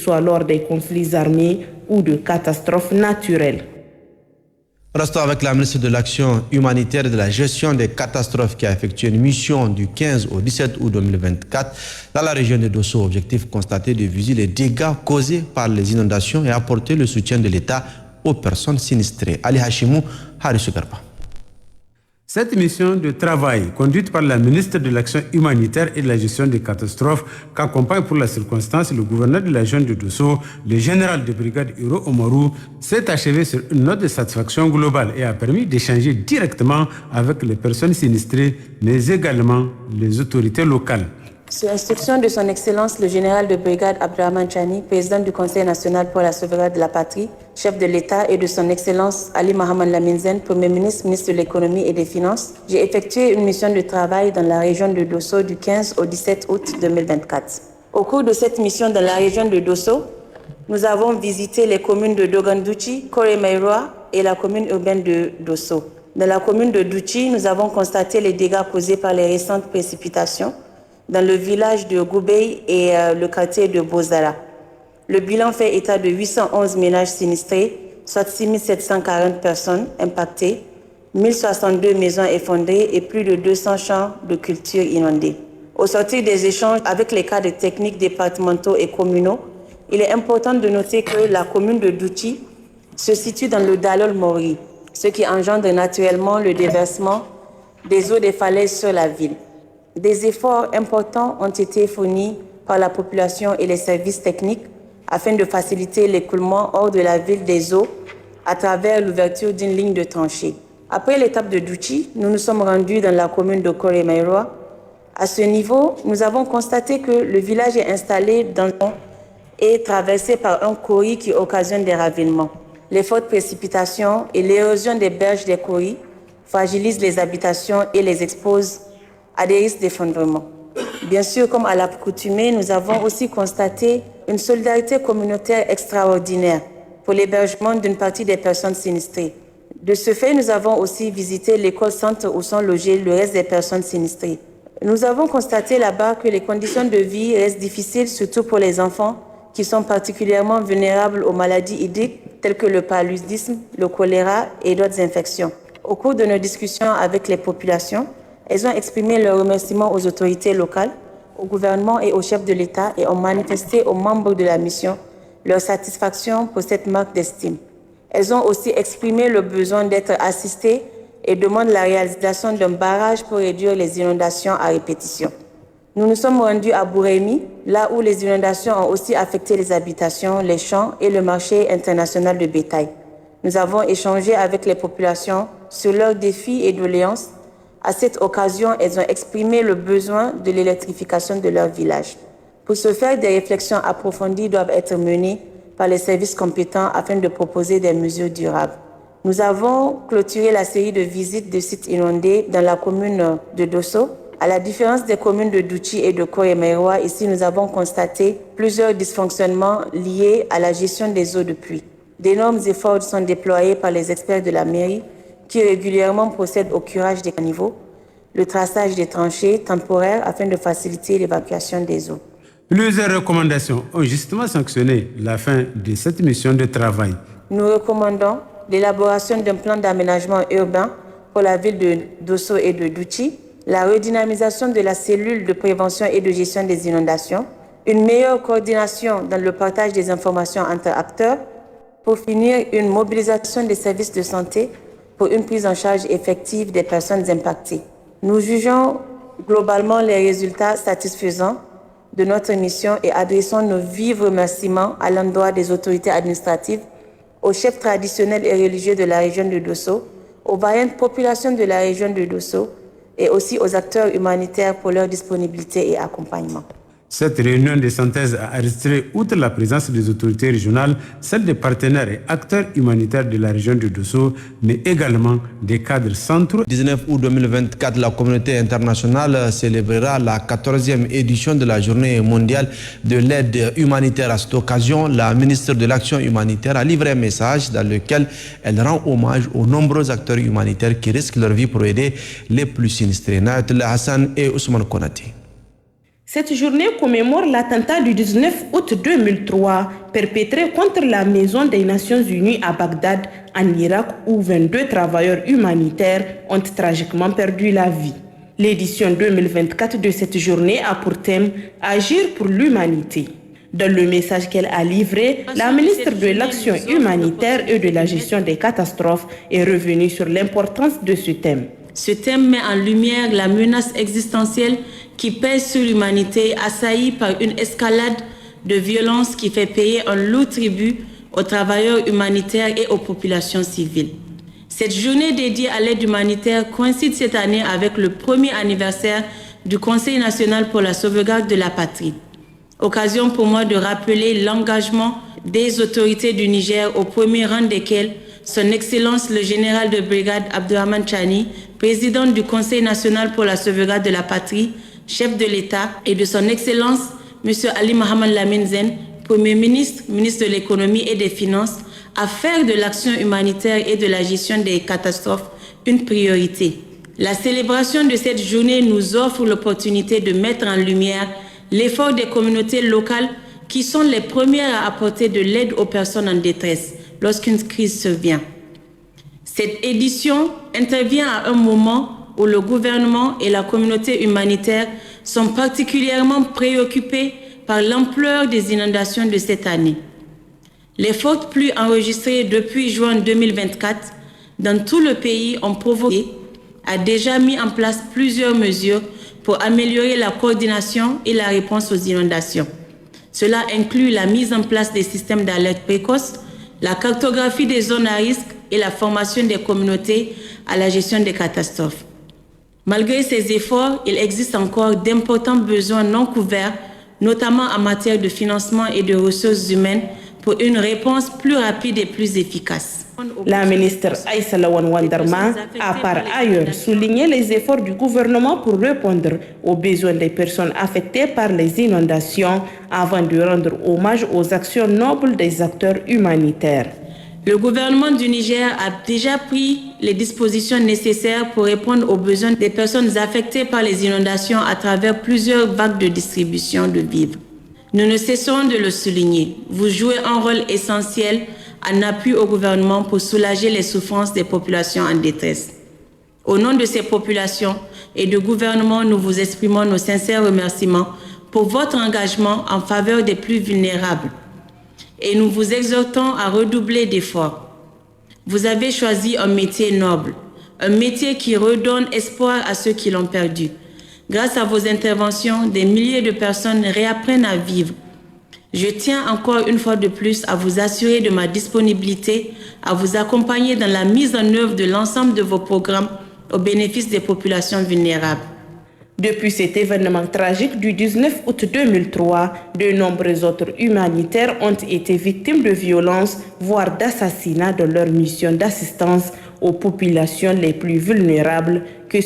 soit lors des conflits armés ou de catastrophes naturelles. Restons avec la ministre de l'Action humanitaire et de la gestion des catastrophes qui a effectué une mission du 15 au 17 août 2024 dans la région de Dosso. Objectif constaté de viser les dégâts causés par les inondations et apporter le soutien de l'État aux personnes sinistrées. Ali Hashimou, Harisou Garba. Cette mission de travail, conduite par la ministre de l'Action humanitaire et de la gestion des catastrophes, qu'accompagne pour la circonstance le gouverneur de la région de Dosso, le général de brigade Hiro Omarou, s'est achevée sur une note de satisfaction globale et a permis d'échanger directement avec les personnes sinistrées, mais également les autorités locales. Sur instruction de son Excellence le général de brigade Abdrahman Chani, président du Conseil national pour la sauvegarde de la patrie, chef de l'État, et de son Excellence Ali Mohamed Lamine Zen, Premier ministre, ministre de l'Économie et des Finances, j'ai effectué une mission de travail dans la région de Dosso du 15 au 17 août 2024. Au cours de cette mission dans la région de Dosso, nous avons visité les communes de Dogandouchi, Koremairoa et la commune urbaine de Dosso. Dans la commune de Douchi, nous avons constaté les dégâts causés par les récentes précipitations dans le village de Goubey et le quartier de Bozara. Le bilan fait état de 811 ménages sinistrés, soit 6740 personnes impactées, 1062 maisons effondrées et plus de 200 champs de culture inondés. Au sortir des échanges avec les cadres techniques départementaux et communaux, il est important de noter que la commune de Douchi se situe dans le Dalol Mori, ce qui engendre naturellement le déversement des eaux des falaises sur la ville. Des efforts importants ont été fournis par la population et les services techniques afin de faciliter l'écoulement hors de la ville des eaux à travers l'ouverture d'une ligne de tranchée. Après l'étape de Douchi, nous nous sommes rendus dans la commune de Koremairoa. À ce niveau, nous avons constaté que le village est installé dans et traversé par un courri qui occasionne des ravinements. Les fortes précipitations et l'érosion des berges des courris fragilisent les habitations et les exposent à des risques d'effondrement. Bien sûr, comme à l'accoutumée, nous avons aussi constaté une solidarité communautaire extraordinaire pour l'hébergement d'une partie des personnes sinistrées. De ce fait, nous avons aussi visité l'école-centre où sont logés le reste des personnes sinistrées. Nous avons constaté là-bas que les conditions de vie restent difficiles, surtout pour les enfants qui sont particulièrement vulnérables aux maladies hydriques telles que le paludisme, le choléra et d'autres infections. Au cours de nos discussions avec les populations, elles ont exprimé leurs remerciements aux autorités locales, au gouvernement et au chef de l'État et ont manifesté aux membres de la mission leur satisfaction pour cette marque d'estime. Elles ont aussi exprimé le besoin d'être assistées et demandent la réalisation d'un barrage pour réduire les inondations à répétition. Nous nous sommes rendus à Bourémi, là où les inondations ont aussi affecté les habitations, les champs et le marché international de bétail. Nous avons échangé avec les populations sur leurs défis et doléances. À cette occasion, elles ont exprimé le besoin de l'électrification de leur village. Pour ce faire, des réflexions approfondies doivent être menées par les services compétents afin de proposer des mesures durables. Nous avons clôturé la série de visites de sites inondés dans la commune de Dosso. À la différence des communes de Douchi et de Koremairoa, ici nous avons constaté plusieurs dysfonctionnements liés à la gestion des eaux de pluie. D'énormes efforts sont déployés par les experts de la mairie qui régulièrement procèdent au curage des caniveaux, le traçage des tranchées temporaires afin de faciliter l'évacuation des eaux. Plusieurs recommandations ont justement sanctionné la fin de cette mission de travail. Nous recommandons l'élaboration d'un plan d'aménagement urbain pour la ville de Dosso et de Douchi, la redynamisation de la cellule de prévention et de gestion des inondations, une meilleure coordination dans le partage des informations entre acteurs, pour finir, une mobilisation des services de santé pour une prise en charge effective des personnes impactées. Nous jugeons globalement les résultats satisfaisants de notre mission et adressons nos vifs remerciements à l'endroit des autorités administratives, aux chefs traditionnels et religieux de la région de Dosso, aux vaillantes populations de la région de Dosso et aussi aux acteurs humanitaires pour leur disponibilité et accompagnement. Cette réunion de synthèse a enregistré, outre la présence des autorités régionales, celle des partenaires et acteurs humanitaires de la région de Dosso, mais également des cadres centraux. 19 août 2024, la communauté internationale célébrera la 14e édition de la journée mondiale de l'aide humanitaire. À cette occasion, la ministre de l'Action humanitaire a livré un message dans lequel elle rend hommage aux nombreux acteurs humanitaires qui risquent leur vie pour aider les plus sinistrés. Naatullah Hassan et Ousmane Konati. Cette journée commémore l'attentat du 19 août 2003 perpétré contre la Maison des Nations Unies à Bagdad, en Irak, où 22 travailleurs humanitaires ont tragiquement perdu la vie. L'édition 2024 de cette journée a pour thème « Agir pour l'humanité ». Dans le message qu'elle a livré, la ministre de l'Action humanitaire et de la gestion des catastrophes est revenue sur l'importance de ce thème. Ce thème met en lumière la menace existentielle qui pèse sur l'humanité, assaillie par une escalade de violence qui fait payer un lourd tribut aux travailleurs humanitaires et aux populations civiles. Cette journée dédiée à l'aide humanitaire coïncide cette année avec le premier anniversaire du Conseil national pour la sauvegarde de la patrie. Occasion pour moi de rappeler l'engagement des autorités du Niger, au premier rang desquelles Son Excellence le général de brigade Abdraman Chani, président du Conseil national pour la sauvegarde de la patrie, chef de l'État, et de Son Excellence M. Ali Mohamed Lamine Zen, Premier ministre, ministre de l'économie et des finances, à faire de l'action humanitaire et de la gestion des catastrophes une priorité. La célébration de cette journée nous offre l'opportunité de mettre en lumière l'effort des communautés locales qui sont les premières à apporter de l'aide aux personnes en détresse lorsqu'une crise survient. Cette édition intervient à un moment où le gouvernement et la communauté humanitaire sont particulièrement préoccupés par l'ampleur des inondations de cette année. Les fortes pluies enregistrées depuis juin 2024 dans tout le pays ont provoqué, a déjà mis en place plusieurs mesures pour améliorer la coordination et la réponse aux inondations. Cela inclut la mise en place des systèmes d'alerte précoce, la cartographie des zones à risque et la formation des communautés à la gestion des catastrophes. Malgré ces efforts, il existe encore d'importants besoins non couverts, notamment en matière de financement et de ressources humaines, pour une réponse plus rapide et plus efficace. La ministre Aïssa Lawan Wandarma a par ailleurs souligné les efforts du gouvernement pour répondre aux besoins des personnes affectées par les inondations avant de rendre hommage aux actions nobles des acteurs humanitaires. Le gouvernement du Niger a déjà pris les dispositions nécessaires pour répondre aux besoins des personnes affectées par les inondations à travers plusieurs vagues de distribution de vivres. Nous ne cesserons de le souligner. Vous jouez un rôle essentiel en appui au gouvernement pour soulager les souffrances des populations en détresse. Au nom de ces populations et du gouvernement, nous vous exprimons nos sincères remerciements pour votre engagement en faveur des plus vulnérables. Et nous vous exhortons à redoubler d'efforts. Vous avez choisi un métier noble, un métier qui redonne espoir à ceux qui l'ont perdu. Grâce à vos interventions, des milliers de personnes réapprennent à vivre. Je tiens encore une fois de plus à vous assurer de ma disponibilité, à vous accompagner dans la mise en œuvre de l'ensemble de vos programmes au bénéfice des populations vulnérables. Depuis cet événement tragique du 19 août 2003, de nombreux autres humanitaires ont été victimes de violences, voire d'assassinats dans leur mission d'assistance aux populations les plus vulnérables que